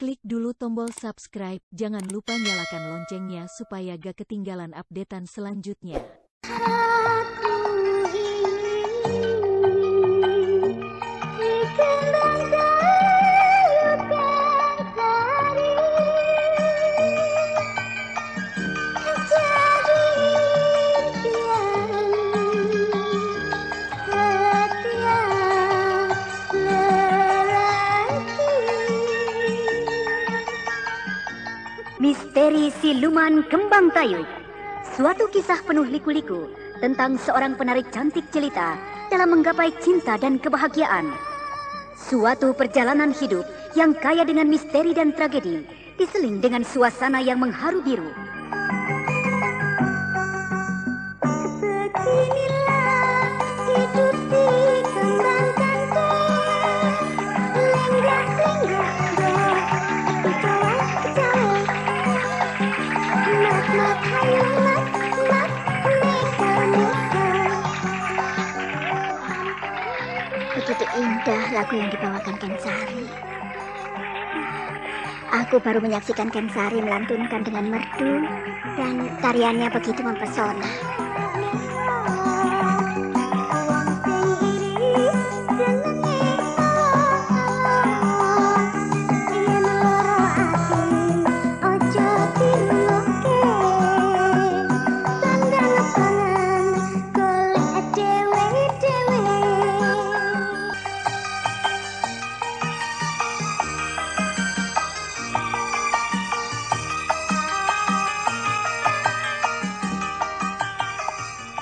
Klik dulu tombol subscribe, jangan lupa nyalakan loncengnya supaya gak ketinggalan updatean selanjutnya. Misteri Siluman Kembang Tayub. Suatu kisah penuh liku-liku tentang seorang penari cantik jelita dalam menggapai cinta dan kebahagiaan. Suatu perjalanan hidup yang kaya dengan misteri dan tragedi, diseling dengan suasana yang mengharu biru. Beginilah hidup di kembang cantik, lenggak-lenggak begitu indah lagu yang dibawakan Kensari. Aku baru menyaksikan Kensari melantunkan dengan merdu dan tariannya begitu mempesona.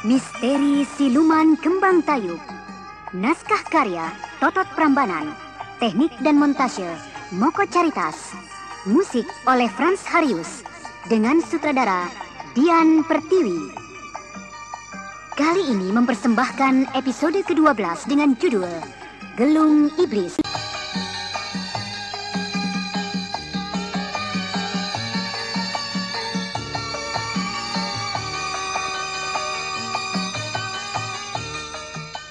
Misteri Siluman Kembang Tayub. Naskah karya Totot Prambanan. Teknik dan montase Moko Caritas. Musik oleh Frans Harius dengan sutradara Dian Pertiwi. Kali ini mempersembahkan episode ke-12 dengan judul Gelung Iblis.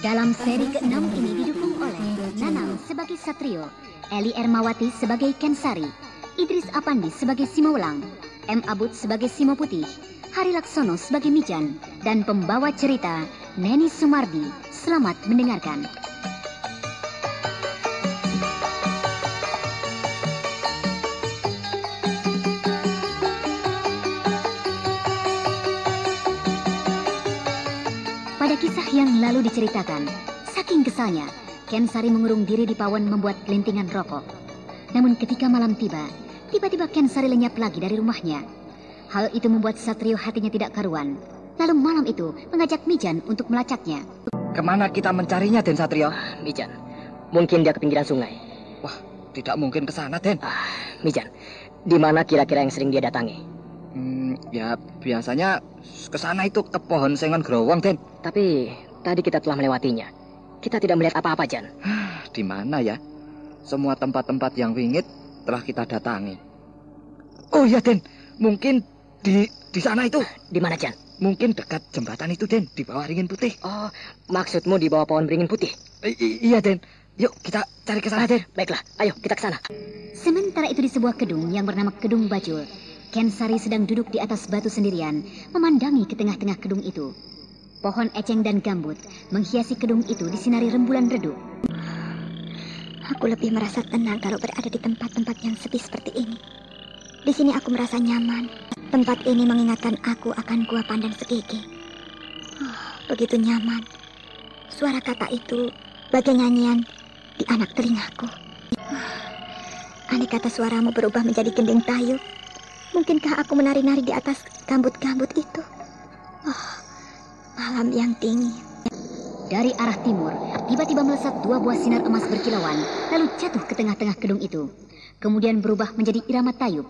Dalam seri ke-6 ini didukung oleh Nanang sebagai Satrio, Eli Ermawati sebagai Kensari, Idris Apandi sebagai Simaulang, M. Abud sebagai Simo Putih, Hari Laksono sebagai Mijan, dan pembawa cerita Neni Sumardi. Selamat mendengarkan. Pada kisah yang lalu diceritakan, saking kesalnya, Kensari mengurung diri di pawon membuat pelintingan rokok. Namun ketika malam tiba, tiba-tiba Kensari lenyap lagi dari rumahnya. Hal itu membuat Satrio hatinya tidak karuan. Lalu malam itu mengajak Mijan untuk melacaknya. Kemana kita mencarinya, Den Satrio? Mijan, mungkin dia ke pinggiran sungai. Wah, tidak mungkin ke sana, Den. Mijan, di mana kira-kira yang sering dia datangi? Ya biasanya ke sana itu ke pohon sengon growong, Den. Tapi tadi kita telah melewatinya. Kita tidak melihat apa-apa, Jan. Di mana ya? Semua tempat-tempat yang wingit telah kita datangi. Oh iya, Den. Mungkin di sana itu. Di mana, Jan? Mungkin dekat jembatan itu, Den, di bawah ringin putih. Oh, maksudmu di bawah pohon beringin putih? Iya, Den. Yuk kita cari ke sana, Den. Baiklah, ayo kita ke sana. Sementara itu di sebuah gedung yang bernama Gedung Bajul, Kensari sedang duduk di atas batu sendirian, memandangi ke tengah-tengah gedung itu. Pohon eceng dan gambut menghiasi gedung itu disinari rembulan redup. Aku lebih merasa tenang kalau berada di tempat-tempat yang sepi seperti ini. Di sini aku merasa nyaman. Tempat ini mengingatkan aku akan Gua Pandan Segege. Begitu nyaman. Suara kata itu bagai nyanyian di anak telingaku. Andai kata suaramu berubah menjadi gending tayub, mungkinkah aku menari-nari di atas gambut-gambut itu? Malam yang dingin. Dari arah timur, tiba-tiba melesat dua buah sinar emas berkilauan, lalu jatuh ke tengah-tengah gedung itu. Kemudian berubah menjadi irama tayub.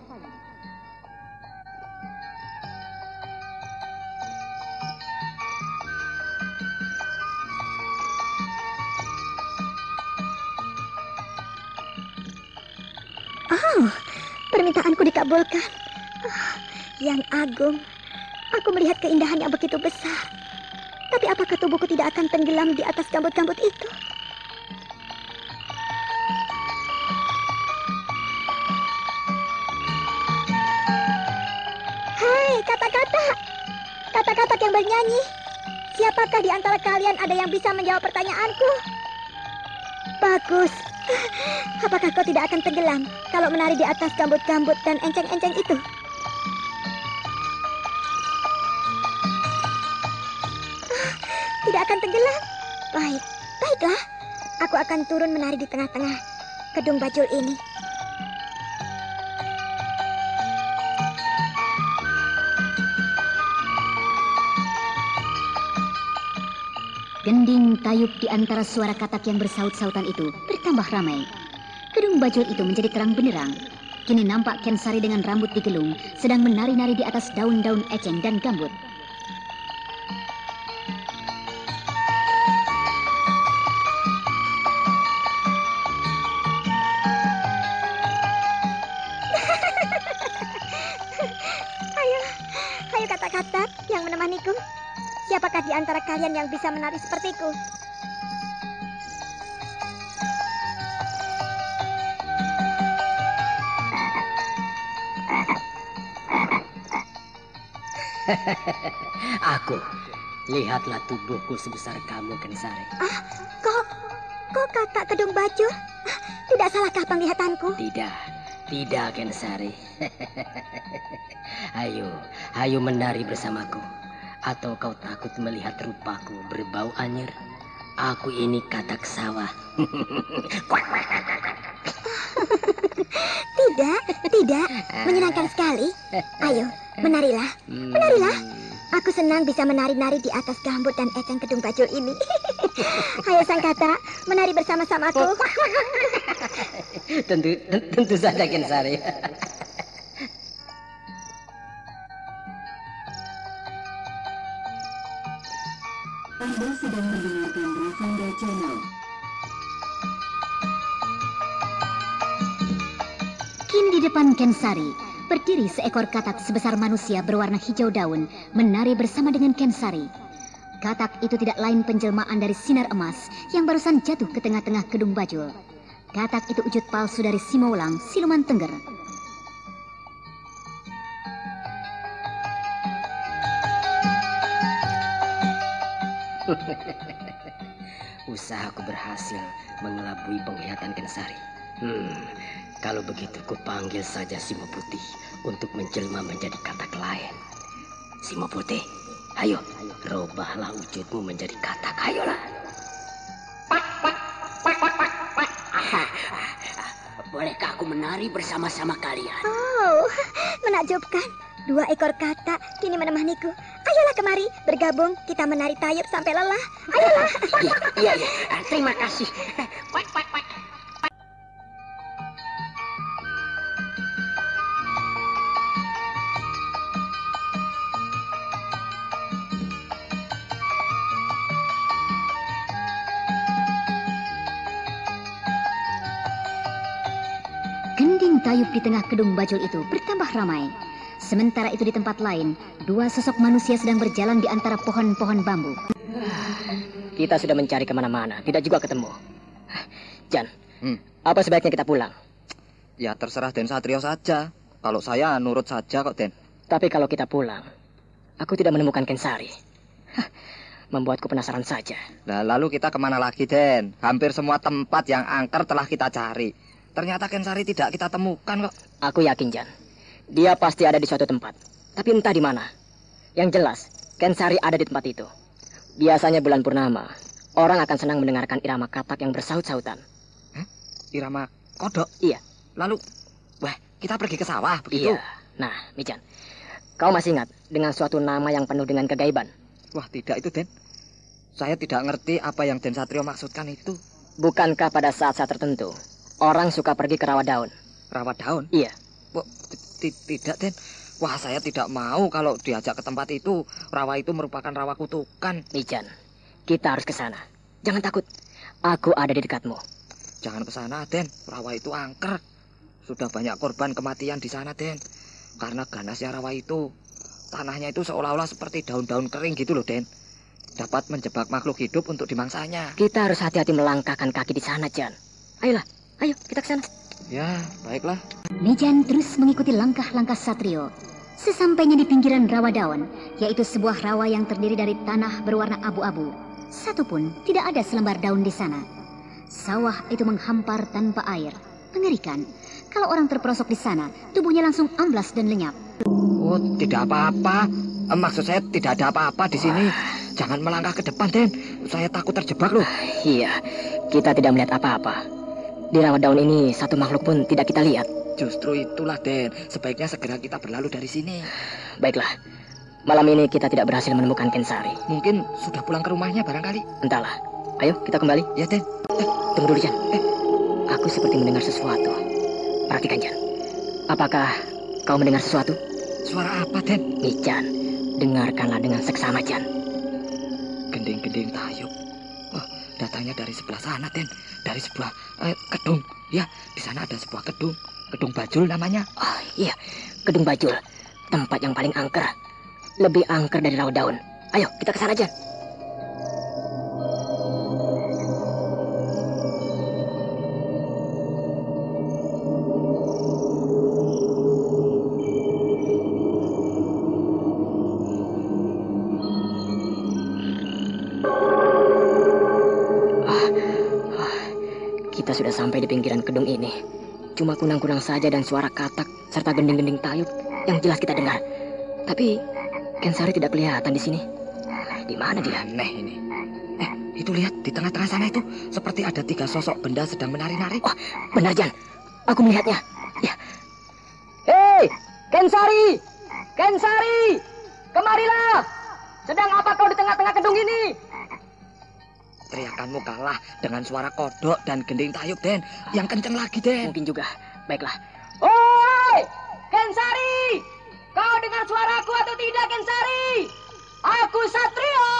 Permintaanku dikabulkan. Yang agung, aku melihat keindahan yang begitu besar. Tapi apakah tubuhku tidak akan tenggelam di atas gambut-gambut itu? katak yang bernyanyi. Siapakah di antara kalian ada yang bisa menjawab pertanyaanku? Bagus. Apakah kau tidak akan tenggelam kalau menari di atas gambut-gambut dan enceng-enceng itu? Tidak akan tenggelam? Baiklah. Aku akan turun menari di tengah-tengah kedung bajul ini. Gending tayub di antara suara katak yang bersaut-sautan itu bertambah ramai. Kedung bajul itu menjadi terang benderang. Kini nampak Kensari dengan rambut digelung sedang menari-nari di atas daun-daun eceng dan gambut. Ayo katak-katak yang menemaniku. Siapakah di antara kalian yang bisa menari sepertiku? Aku. Lihatlah tubuhku sebesar kamu, Kensari. Kok katak kedung bajul? Tidak salahkah penglihatanku? Tidak, Kensari. Ayo menari bersamaku. Atau kau takut melihat rupaku berbau anyir? Aku ini katak sawah. Tidak. Menyenangkan sekali. Ayo, menarilah. Aku senang bisa menari-nari di atas gambut dan eceng kedung bajul ini. Ayo sang katak, menari bersama-samaku. Tentu saja, Kensari. Anda sedang mendengarkan Ravanda Channel. Kini di depan Kensari, berdiri seekor katak sebesar manusia berwarna hijau daun, menari bersama dengan Kensari. Katak itu tidak lain penjelmaan dari sinar emas yang barusan jatuh ke tengah-tengah kedung bajul. Katak itu wujud palsu dari Simaulang, siluman Tengger. Usahaku berhasil mengelabui penglihatan Kensari. Kalau begitu ku panggil saja Simo Putih untuk menjelma menjadi katak lain. Simo Putih, ayo, robahlah wujudmu menjadi katak, ayolah. Bolehkah aku menari bersama-sama kalian? Oh, menakjubkan. 2 ekor katak kini menemaniku. Ayolah kemari, bergabung kita menari tayub sampai lelah. Ayolah. Iya. Terima kasih. Gending tayub di tengah kedung bajul itu bertambah ramai. Sementara itu di tempat lain, 2 sosok manusia sedang berjalan di antara pohon-pohon bambu. Kita sudah mencari kemana-mana, tidak juga ketemu. Jan, apa sebaiknya kita pulang? Ya terserah Den Satrio saja. Kalau saya nurut saja kok, Den. Tapi kalau kita pulang, aku tidak menemukan Kensari. Membuatku penasaran saja. Nah, lalu kita kemana lagi, Den? Hampir semua tempat yang angker telah kita cari. Ternyata Kensari tidak kita temukan kok. Aku yakin, Jan. Dia pasti ada di suatu tempat. Tapi entah di mana. Yang jelas, Kensari ada di tempat itu. Biasanya bulan purnama, orang akan senang mendengarkan irama katak yang bersaut-sautan. Hah? Irama kodok? Iya. Lalu, kita pergi ke sawah, begitu? Iya. Nah, Mijan, kau masih ingat dengan suatu nama yang penuh dengan kegaiban? Wah, tidak itu, Den. Saya tidak ngerti apa yang Den Satrio maksudkan itu. Bukankah pada saat-saat tertentu, orang suka pergi ke rawa daun? Rawa daun? Iya. Tidak, Den. Wah, saya tidak mau kalau diajak ke tempat itu. Rawa itu merupakan rawa kutukan. Mijan, kita harus ke sana. Jangan takut. Aku ada di dekatmu. Jangan ke sana, Den. Rawa itu angker. Sudah banyak korban kematian di sana, Den. Karena ganasnya rawa itu. Tanahnya itu seolah-olah seperti daun-daun kering gitu loh, Den. Dapat menjebak makhluk hidup untuk dimangsanya. Kita harus hati-hati melangkahkan kaki di sana, Jan. Ayolah, ayo kita ke sana. Ya, baiklah. Mijan terus mengikuti langkah-langkah Satrio. Sesampainya di pinggiran rawa daun, yaitu sebuah rawa yang terdiri dari tanah berwarna abu-abu, satupun tidak ada selembar daun di sana. Sawah itu menghampar tanpa air. Mengerikan. Kalau orang terperosok di sana, tubuhnya langsung amblas dan lenyap. Oh, tidak apa-apa. Maksud saya tidak ada apa-apa di sini. Jangan melangkah ke depan, Den. Saya takut terjebak loh. Iya, kita tidak melihat apa-apa. Di rawa daun ini satu makhluk pun tidak kita lihat. Justru itulah, Den. Sebaiknya segera kita berlalu dari sini. Baiklah, malam ini kita tidak berhasil menemukan Kensari. Mungkin sudah pulang ke rumahnya barangkali. Entahlah. Ayo kita kembali. Ya, Den. Tunggu dulu, Jan. Aku seperti mendengar sesuatu. Perhatikan, Jan. Apakah kau mendengar sesuatu? Suara apa, Den? Nih, Jan. Dengarkanlah dengan seksama, Jan. Gending-gending tayub. Oh, datangnya dari sebelah sana, Den. Dari sebuah kedung. Ya, di sana ada sebuah kedung. Kedung Bajul namanya. Oh iya, Kedung Bajul. Tempat yang paling angker. Lebih angker dari rawa daun. Ayo, kita ke sana, Jan. Kita sudah sampai di pinggiran kedung ini. Cuma kunang-kunang saja dan suara katak serta gending-gending tayub yang jelas kita dengar. Tapi Kensari tidak kelihatan di sini. Di mana dia? Aneh ini. Itu lihat di tengah-tengah sana itu seperti ada 3 sosok benda sedang menari-nari. Oh, benar, Jan. Aku melihatnya. Ya. Hei, Kensari! Kensari! Kemarilah! Sedang apa kau di tengah-tengah kedung ini? Teriakanmu kalah dengan suara kodok dan gending tayub, Den. Yang kenceng lagi, Den. Mungkin juga. Baiklah. Oi! Kensari! Kau dengar suaraku atau tidak, Kensari? Aku Satrio!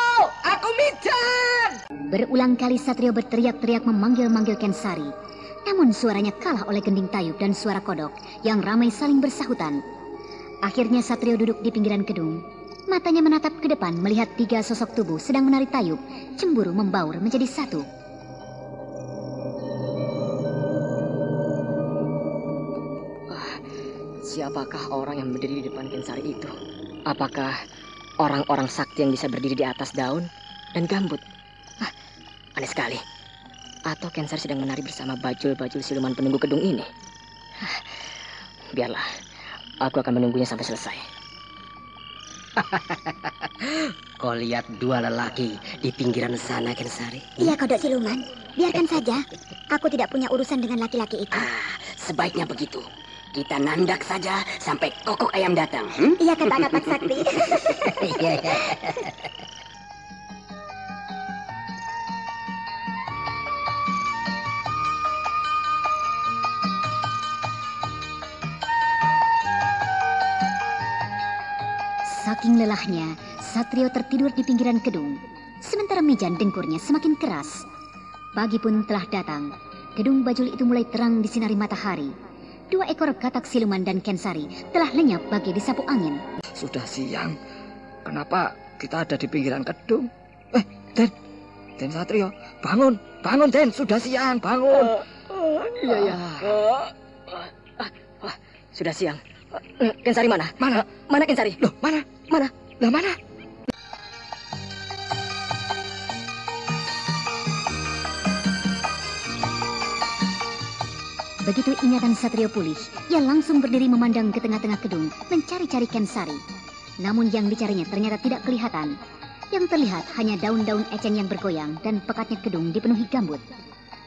Aku Mijan! Berulang kali Satrio berteriak-teriak memanggil-manggil Kensari. Namun suaranya kalah oleh gending tayub dan suara kodok yang ramai saling bersahutan. Akhirnya Satrio duduk di pinggiran kedung. Matanya menatap ke depan melihat 3 sosok tubuh sedang menari tayub, cemburu membaur menjadi satu. Siapakah orang yang berdiri di depan Kensari itu? Apakah orang-orang sakti yang bisa berdiri di atas daun dan gambut? Aneh sekali. Atau Kensari sedang menari bersama bajul-bajul siluman penunggu kedung ini? Biarlah, aku akan menunggunya sampai selesai. Kau lihat 2 lelaki di pinggiran sana, Kensari? Iya, kodok siluman. Biarkan saja. Aku tidak punya urusan dengan laki-laki itu. Sebaiknya begitu. Kita nandak saja sampai kokok ayam datang. Iya, kata katak sakti. Saking lelahnya, Satrio tertidur di pinggiran kedung. Sementara Mijan dengkurnya semakin keras. Pagi pun telah datang. Kedung Bajul itu mulai terang disinari matahari. 2 ekor katak siluman dan Kensari telah lenyap bagai disapu angin. Sudah siang. Kenapa kita ada di pinggiran kedung? Den Satrio, bangun, bangun, Den. Sudah siang, bangun. Iya. Sudah siang. Kensari mana? Mana Kensari? Loh, mana? Mana? Lah mana? Begitu ingatan Satrio pulih, ia langsung berdiri memandang ke tengah-tengah kedung, mencari-cari Kensari. Namun yang dicarinya ternyata tidak kelihatan. Yang terlihat hanya daun-daun eceng yang bergoyang dan pekatnya kedung dipenuhi gambut.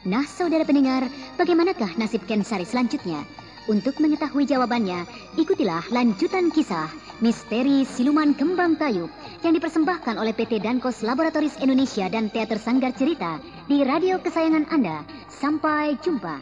Nah, saudara pendengar, bagaimanakah nasib Kensari selanjutnya? Untuk mengetahui jawabannya, ikutilah lanjutan kisah Misteri Siluman Kembang Tayub yang dipersembahkan oleh PT Dankos Laboratoris Indonesia dan Teater Sanggar Cerita di radio kesayangan Anda. Sampai jumpa.